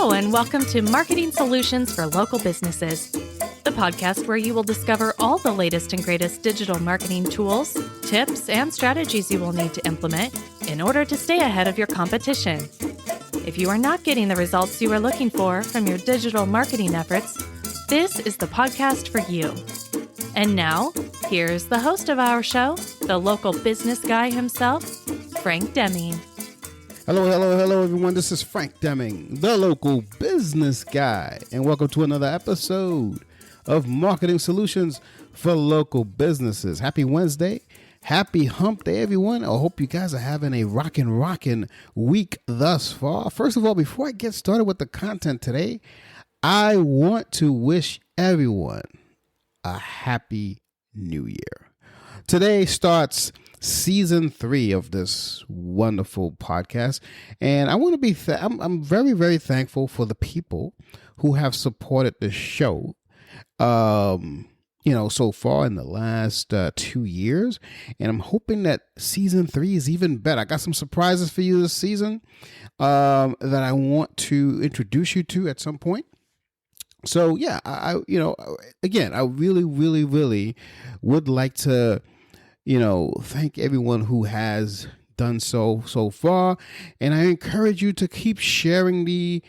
Hello, and welcome to Marketing Solutions for Local Businesses, the podcast where you will discover all the latest and greatest digital marketing tools, tips, and strategies you will need to implement in order to stay ahead of your competition. If you are not getting the results you are looking for from your digital marketing efforts, this is the podcast for you. And now, here's the host of our show, the local business guy himself, Frank Deming. Hello, everyone. This is Frank Deming, the local business guy, and welcome to another episode of Marketing Solutions for Local Businesses. Happy Wednesday. Happy hump day, everyone. I hope you guys are having a rockin' week thus far. First of all, before I get started with the content today, I want to wish everyone a happy new year. Today starts season 3 of this wonderful podcast, and I want to be I'm very, very thankful for the people who have supported the show so far in the last 2 years, and I'm hoping that season 3 is even better. I got some surprises for you this season that I want to introduce you to at some point. So yeah, I really would like to thank everyone who has done so far. And I encourage you to keep sharing the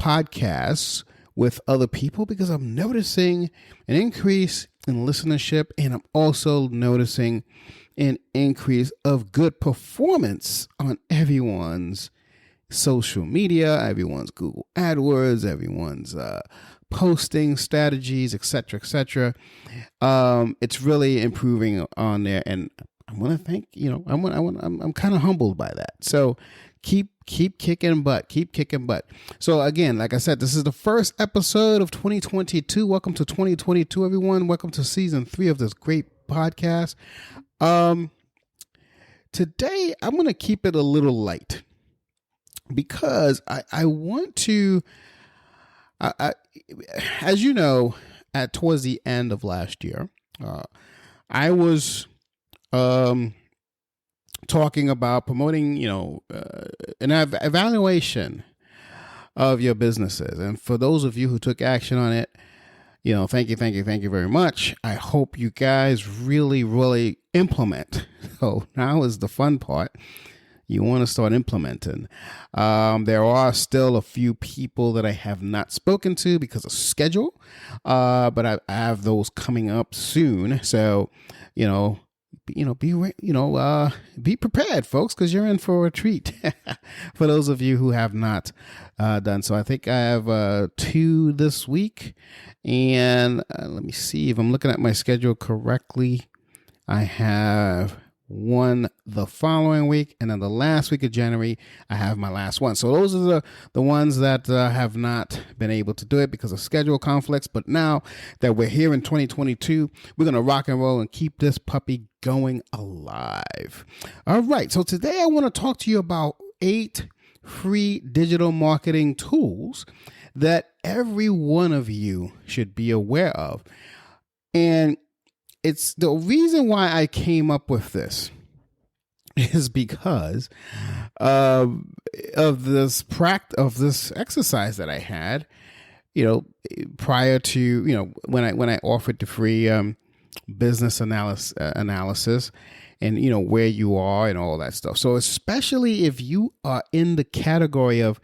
podcasts with other people, because I'm noticing an increase in listenership, and I'm also noticing an increase of good performance on everyone's social media, everyone's Google AdWords, everyone's posting strategies, etc. It's really improving on there, and I want to thank I'm kind of humbled by that. So keep kicking butt. So again, like I said, this is the first episode of 2022. Welcome to 2022, everyone. Welcome to season 3 of this great podcast. Today I'm going to keep it a little light, because I want to. As you know, towards the end of last year, I was talking about promoting, an evaluation of your businesses. And for those of you who took action on it, thank you very much. I hope you guys really implement. So now is the fun part. You want to start implementing. There are still a few people that I have not spoken to because of schedule, but I have those coming up soon. So, be prepared, folks, because you're in for a treat. For those of you who have not done so, I think I have 2 this week, and let me see if I'm looking at my schedule correctly. I have 1 the following week, and then the last week of January I have my last one. So those are the ones that have not been able to do it because of schedule conflicts. But now that we're here in 2022, we're going to rock and roll and keep this puppy going alive. All right, so today I want to talk to you about 8 free digital marketing tools that every one of you should be aware of. And it's the reason why I came up with this is because of this exercise that I had, prior to, when I offered the free business analysis and, where you are and all that stuff. So especially if you are in the category of,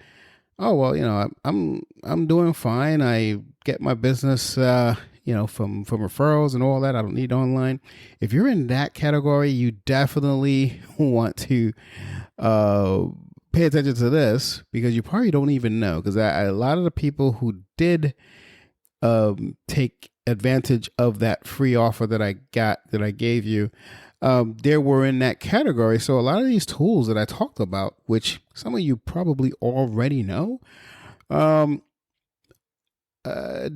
oh, well, I'm doing fine. I get my business, from referrals and all that. I don't need online. If you're in that category, you definitely want to pay attention to this, because you probably don't even know. Because a lot of the people who did take advantage of that free offer that I gave you, they were in that category. So a lot of these tools that I talked about, which some of you probably already know,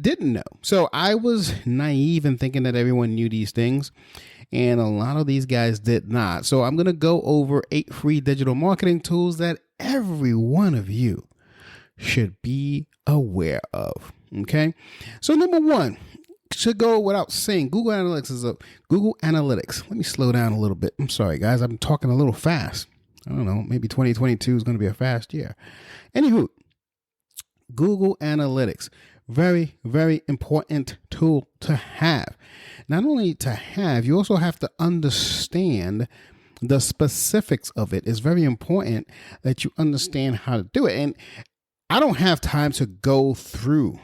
didn't know. So I was naive in thinking that everyone knew these things, and a lot of these guys did not. So I'm going to go over 8 free digital marketing tools that every one of you should be aware of. Okay. So number 1, should go without saying, Google Analytics. Let me slow down a little bit. I'm sorry, guys. I'm talking a little fast. I don't know. Maybe 2022 is going to be a fast year. Anywho, Google Analytics. Very, very important tool to have. Not only to have, you also have to understand the specifics of it. It's very important that you understand how to do it. And I don't have time to go through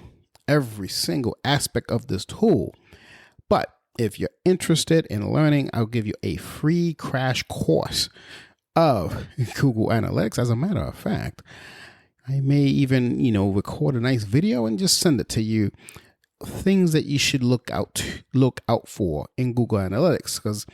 every single aspect of this tool. But if you're interested in learning, I'll give you a free crash course of Google Analytics. As a matter of fact, I may even, record a nice video and just send it to you. Things that you should look out for in Google Analytics, because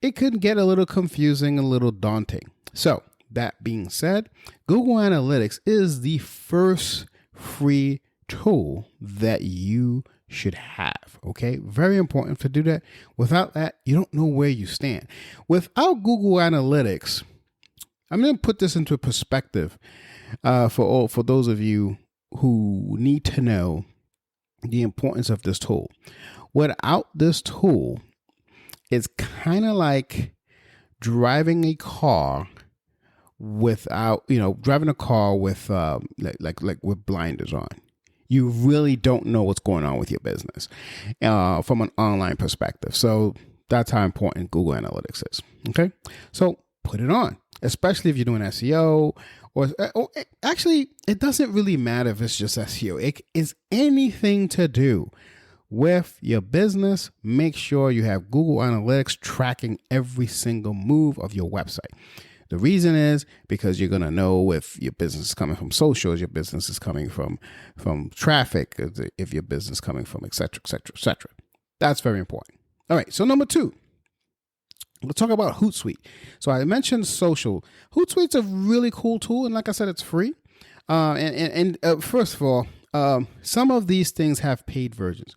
it could get a little confusing, a little daunting. So that being said, Google Analytics is the first free tool that you should have. Okay, very important to do that. Without that, you don't know where you stand. Without Google Analytics, I'm going to put this into perspective for those of you who need to know the importance of this tool. Without this tool, it's kind of like driving a car without, driving a car with like with blinders on. You really don't know what's going on with your business from an online perspective. So that's how important Google Analytics is. Okay, so put it on, especially if you're doing SEO. Or actually, it doesn't really matter if it's just SEO. It is anything to do with your business. Make sure you have Google Analytics tracking every single move of your website. The reason is because you're going to know if your business is coming from socials, your business is coming from traffic, if your business is coming from et cetera, et cetera, et cetera. That's very important. All right, so number 2. We'll talk about Hootsuite. So I mentioned social. Hootsuite's a really cool tool, and like I said, it's free. First of all, some of these things have paid versions.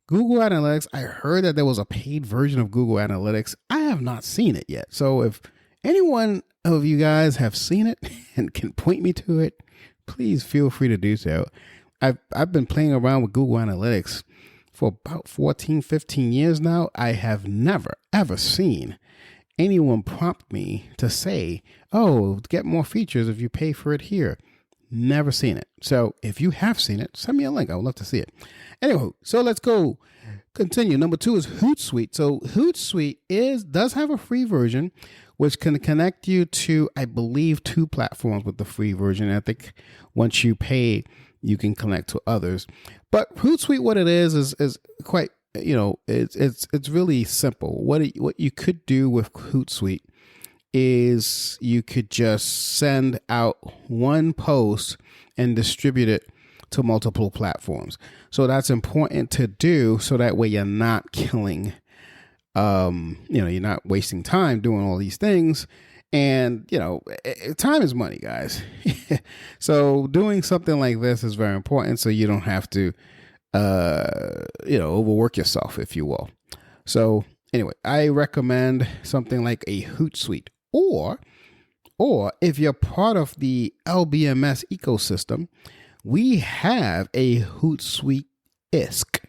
Google Analytics, I heard that there was a paid version of Google Analytics. I have not seen it yet. So if anyone of you guys have seen it and can point me to it, please feel free to do so. I've been playing around with Google Analytics for about 14, 15 years now. I have never, ever seen anyone prompt me to say, oh, get more features if you pay for it here. Never seen it. So if you have seen it, send me a link. I would love to see it. Anyway, so let's go continue. Number 2 is Hootsuite. So Hootsuite does have a free version, which can connect you to, I believe, 2 platforms with the free version. I think once you pay, you can connect to others. But Hootsuite, what it is quite, it's really simple. What you could do with Hootsuite is you could just send out one post and distribute it to multiple platforms. So that's important to do, so that way you're not killing, you're not wasting time doing all these things. And, time is money, guys. So doing something like this is very important, so you don't have to, overwork yourself, if you will. So anyway, I recommend something like a Hootsuite, or if you're part of the LBMS ecosystem, we have a Hootsuite-esque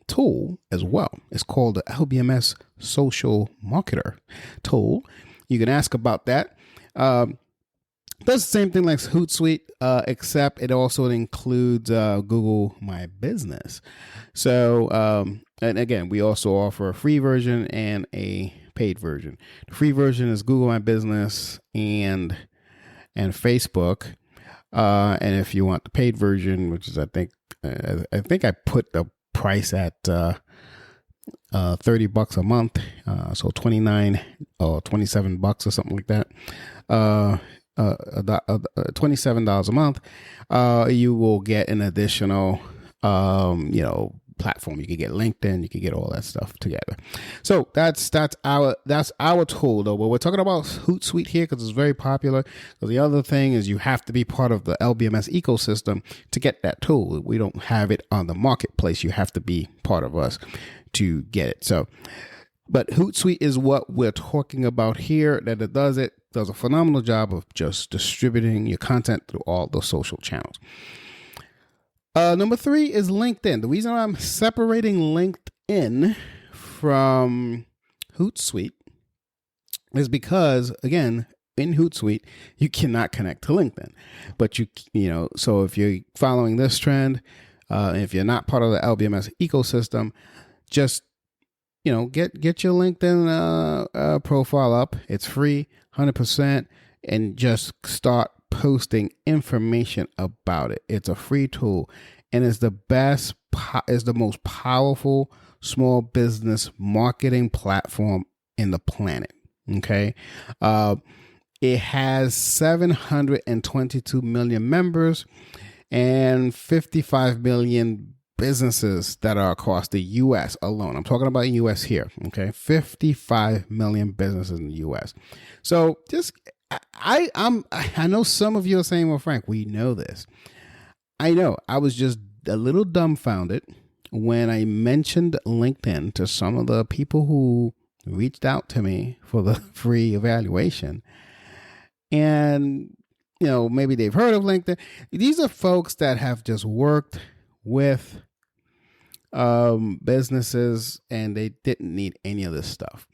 tool as well. It's called the LBMS Social Marketer tool. You can ask about that. Does the same thing like Hootsuite, except it also includes Google My Business. So, and again, we also offer a free version and a paid version. The free version is Google My Business and Facebook. And if you want the paid version, which is I think I put the price at $30 a month, so $29 or $27 or something like that. $27 a month, you will get an additional, platform. You can get LinkedIn, you can get all that stuff together. So that's our tool, though. But we're talking about Hootsuite here because it's very popular. Because the other thing is you have to be part of the LBMS ecosystem to get that tool. We don't have it on the marketplace. You have to be part of us to get it. So, but Hootsuite is what we're talking about here. That it does a phenomenal job of just distributing your content through all the social channels. Number 3 is LinkedIn. The reason I'm separating LinkedIn from Hootsuite is because, again, in Hootsuite, you cannot connect to LinkedIn. But so if you're following this trend, if you're not part of the LBMS ecosystem, just get your LinkedIn profile up. It's free, 100%, and just start posting information about it. It's a free tool, and it's the most powerful small business marketing platform in the planet. Okay. It has 722 million members and 55 million businesses that are across the U.S. alone. I'm talking about U.S. here. Okay. 55 million businesses in the U.S. So I know some of you are saying, well, Frank, we know this. I know. I was just a little dumbfounded when I mentioned LinkedIn to some of the people who reached out to me for the free evaluation. And, maybe they've heard of LinkedIn. These are folks that have just worked with businesses and they didn't need any of this stuff.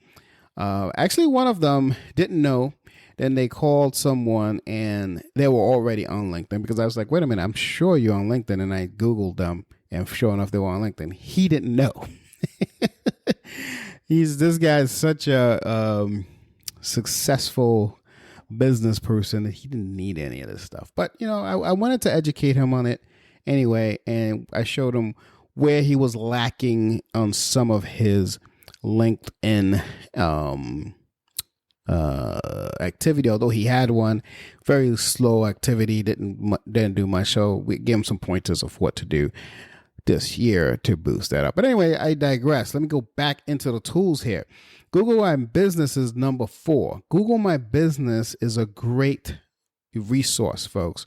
Actually, one of them didn't know. Then they called someone and they were already on LinkedIn, because I was like, wait a minute, I'm sure you're on LinkedIn. And I Googled them, and sure enough, they were on LinkedIn. He didn't know. This guy is such a successful business person that he didn't need any of this stuff. But, I wanted to educate him on it anyway. And I showed him where he was lacking on some of his LinkedIn activity. Although he had one, very slow activity, didn't do much. So we gave him some pointers of what to do this year to boost that up. But anyway, I digress. Let me go back into the tools here. Google My Business is number 4. Google My Business is a great resource, folks.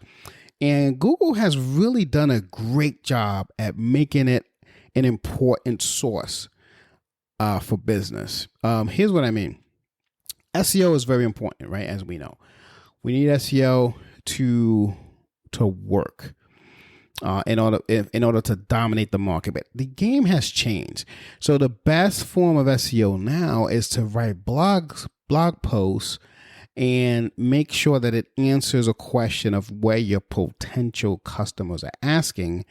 And Google has really done a great job at making it an important source for business. Here's what I mean. SEO is very important, right? As we know, we need SEO to work in order to dominate the market. But the game has changed. So the best form of SEO now is to write blog posts and make sure that it answers a question of where your potential customers are asking.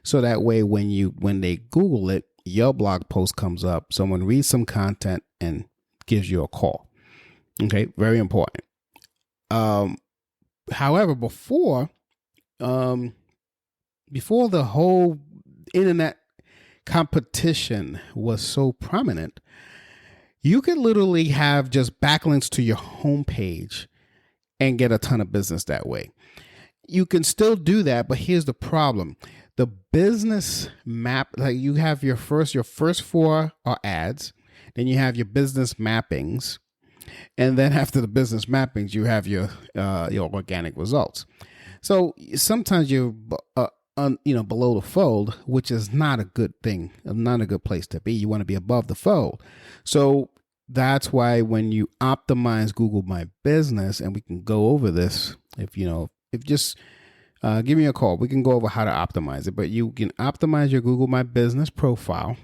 So that way, when they Google it, your blog post comes up, someone reads some content and gives you a call. Okay, very important. However, before the whole internet competition was so prominent, you could literally have just backlinks to your homepage and get a ton of business that way. You can still do that, but here's the problem. The business map, like you have your first 4 are ads, then you have your business mappings, and then after the business mappings, you have your organic results. So sometimes you're below the fold, which is not a good thing, not a good place to be. You want to be above the fold. So that's why when you optimize Google My Business, and we can go over this, if just give me a call, we can go over how to optimize it. But you can optimize your Google My Business profile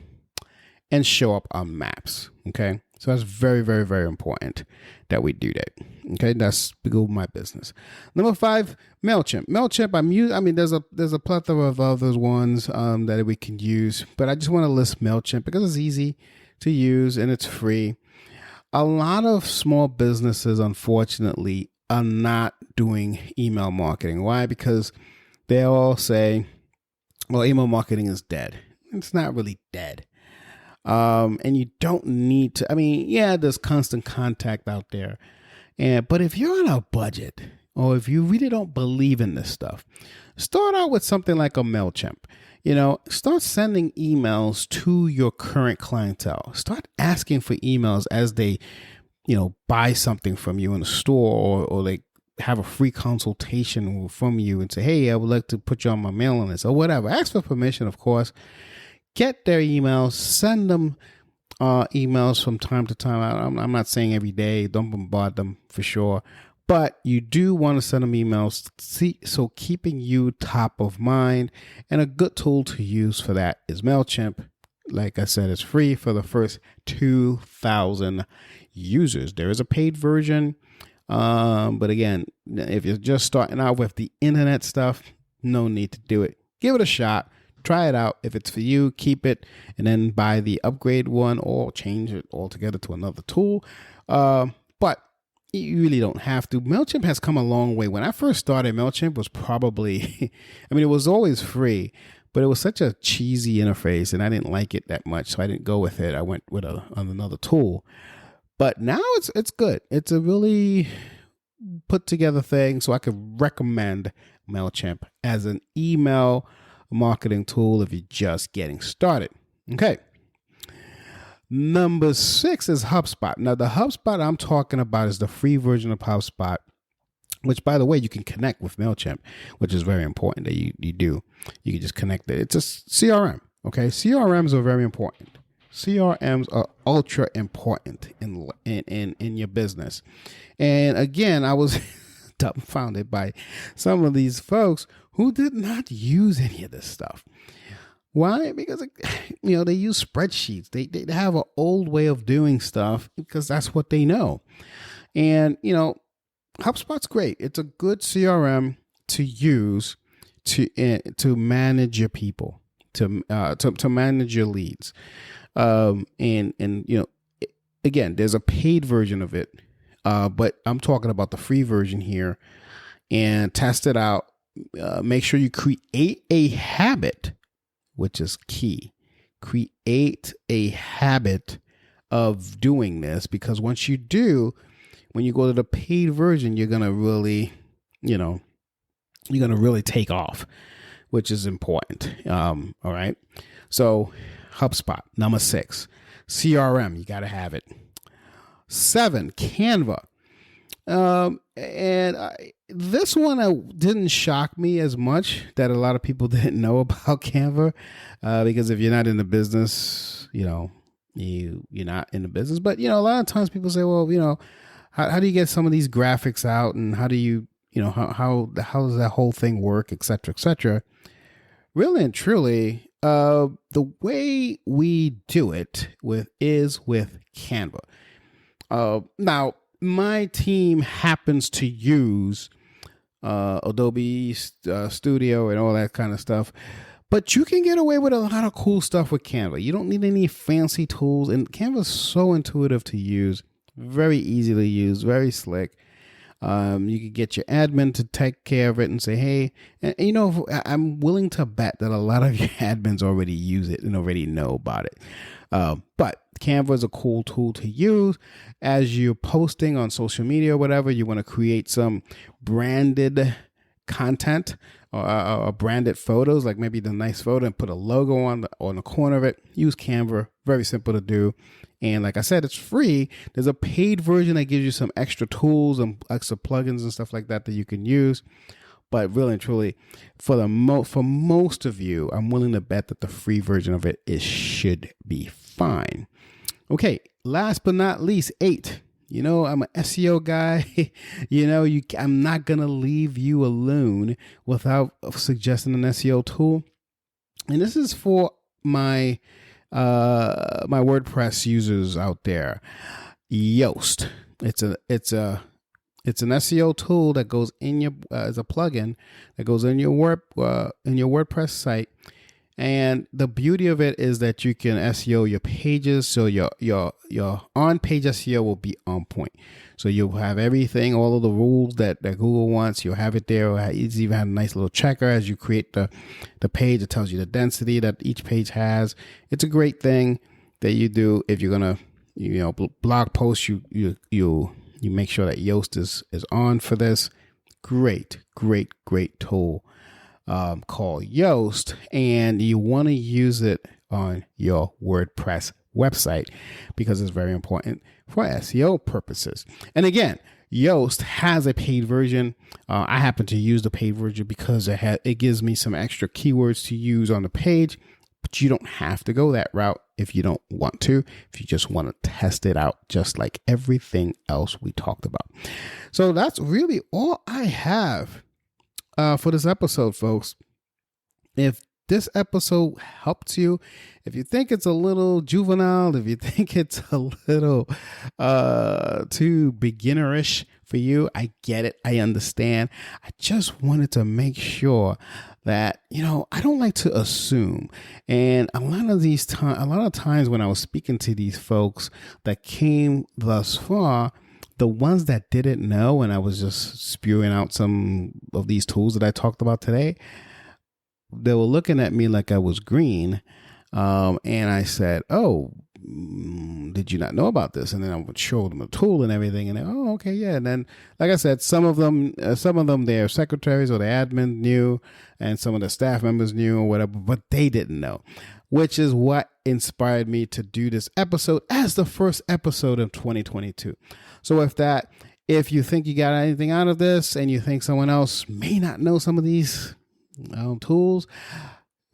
and show up on maps. Okay. So that's very, very, very important that we do that. Okay, that's Google My Business. Number 5, MailChimp. MailChimp, there's a plethora of other ones that we can use, but I just want to list MailChimp because it's easy to use and it's free. A lot of small businesses, unfortunately, are not doing email marketing. Why? Because they all say, well, email marketing is dead. It's not really dead. And you don't need to, there's constant contact out there. But if you're on a budget, or if you really don't believe in this stuff, start out with something like a MailChimp. Start sending emails to your current clientele. Start asking for emails as they, buy something from you in the store, or they have a free consultation from you and say, hey, I would like to put you on my mailing list or whatever. Ask for permission, of course. Get their emails, send them emails from time to time. I'm not saying every day, don't bombard them for sure, but you do want to send them emails. So keeping you top of mind, and a good tool to use for that is MailChimp. Like I said, it's free for the first 2,000 users. There is a paid version But again, if you're just starting out with the internet stuff, no need to do it. Give it a shot. Try it out. If it's for you, keep it, and then buy the upgrade one or change it altogether to another tool. But you really don't have to. MailChimp has come a long way. When I first started, MailChimp was probably, it was always free, but it was such a cheesy interface, and I didn't like it that much, so I didn't go with it. I went with another tool. But now it's good. It's a really put together thing, so I could recommend MailChimp as an email marketing tool if you're just getting started. Okay. Number 6 is HubSpot. Now, the HubSpot I'm talking about is the free version of HubSpot, which, by the way, you can connect with MailChimp, which is very important that you do. You can just connect it. It's a CRM. Okay. CRMs are very important. CRMs are ultra important in your business. And again, I was dumbfounded by some of these folks who did not use any of this stuff. Why? Because they use spreadsheets. They have an old way of doing stuff because that's what they know. And HubSpot's great. It's a good CRM to use to manage your people, to manage your leads. Again, there's a paid version of it, but I'm talking about the free version here. And test it out. Make sure you create a habit, which is key. Create a habit of doing this, because once you do, when you go to the paid version, you're going to really, take off, which is important. All right. So HubSpot, number 6, CRM, you got to have it. 7, Canva. This one didn't shock me as much, that a lot of people didn't know about Canva, because if you're not in the business, you're not in the business. But a lot of times people say, well, how do you get some of these graphics out, and how do you, how does that whole thing work, et cetera, et cetera. Really and truly, the way we do it is with Canva. Now, my team happens to use Adobe Studio and all that kind of stuff, but you can get away with a lot of cool stuff with Canva. You don't need any fancy tools, and Canva is so intuitive to use, very easy to use, very slick. You can get your admin to take care of it and say, hey, and I'm willing to bet that a lot of your admins already use it and already know about it. But Canva is a cool tool to use as you're posting on social media or whatever. You want to create some branded content or branded photos, like maybe the nice photo, and put a logo on the corner of it. Use Canva. Very simple to do. And like I said, it's free. There's a paid version that gives you some extra tools and extra plugins and stuff like that you can use. But really and truly, for most of you, I'm willing to bet that the free version of it should be fine. Okay, last but not least, 8. I'm an SEO guy. I'm not going to leave you alone without suggesting an SEO tool. And this is for my WordPress users out there. Yoast. It's an SEO tool that goes in your as a plugin that goes in your WordPress site. And the beauty of it is that you can SEO your pages, so your on-page SEO will be on point. So you'll have everything, all of the rules that Google wants. You'll have it there. It's even have a nice little checker as you create the page. It tells you the density that each page has. It's a great thing that you do if you're gonna, blog posts. You make sure that Yoast is on for this. Great tool. Called Yoast, and you want to use it on your WordPress website because it's very important for SEO purposes. And again, Yoast has a paid version. I happen to use the paid version because it gives me some extra keywords to use on the page, but you don't have to go that route if you don't want to, if you just want to test it out, just like everything else we talked about. So that's really all I have for this episode, folks. If this episode helped you, if you think it's a little juvenile, if you think it's a little too beginnerish for you. I get it. I understand. I just wanted to make sure that, I don't like to assume. And a lot of times when I was speaking to these folks that came thus far, the ones that didn't know, and I was just spewing out some of these tools that I talked about today, they were looking at me like I was green. And I said, "Oh, did you not know about this?" And then I would show them a tool and everything, and they, "Oh, okay, yeah." And then, like I said, some of them, their secretaries or the admin knew, and some of the staff members knew or whatever, but they didn't know, which is what inspired me to do this episode as the first episode of 2022. So if you think you got anything out of this, and you think someone else may not know some of these tools,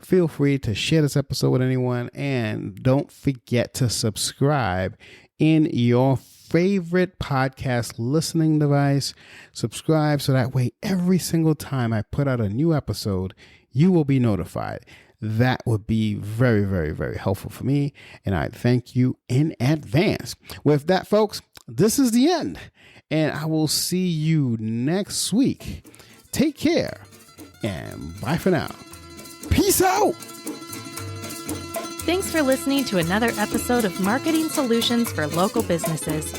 feel free to share this episode with anyone, and don't forget to subscribe in your favorite podcast listening device. Subscribe so that way every single time I put out a new episode, you will be notified. That would be very, very, very helpful for me, and I thank you in advance. With that, folks, this is the end, and I will see you next week. Take care, and bye for now. Peace out. Thanks for listening to another episode of Marketing Solutions for Local Businesses,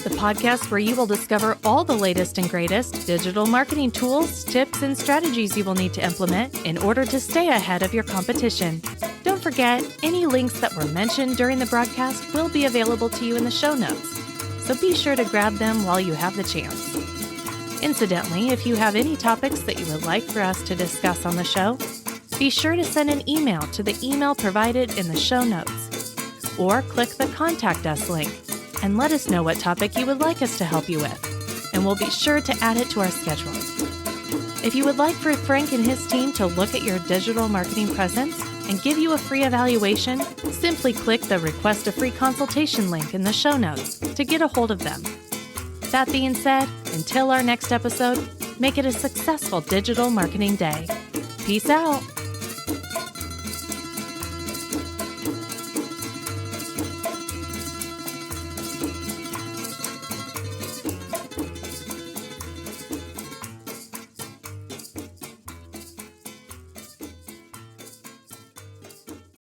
the podcast where you will discover all the latest and greatest digital marketing tools, tips, and strategies you will need to implement in order to stay ahead of your competition. Don't forget, any links that were mentioned during the broadcast will be available to you in the show notes, so be sure to grab them while you have the chance. Incidentally, if you have any topics that you would like for us to discuss on the show, be sure to send an email to the email provided in the show notes, or click the Contact Us link and let us know what topic you would like us to help you with, and we'll be sure to add it to our schedule. If you would like for Frank and his team to look at your digital marketing presence and give you a free evaluation, simply click the Request a Free Consultation link in the show notes to get a hold of them. That being said, until our next episode, make it a successful digital marketing day. Peace out.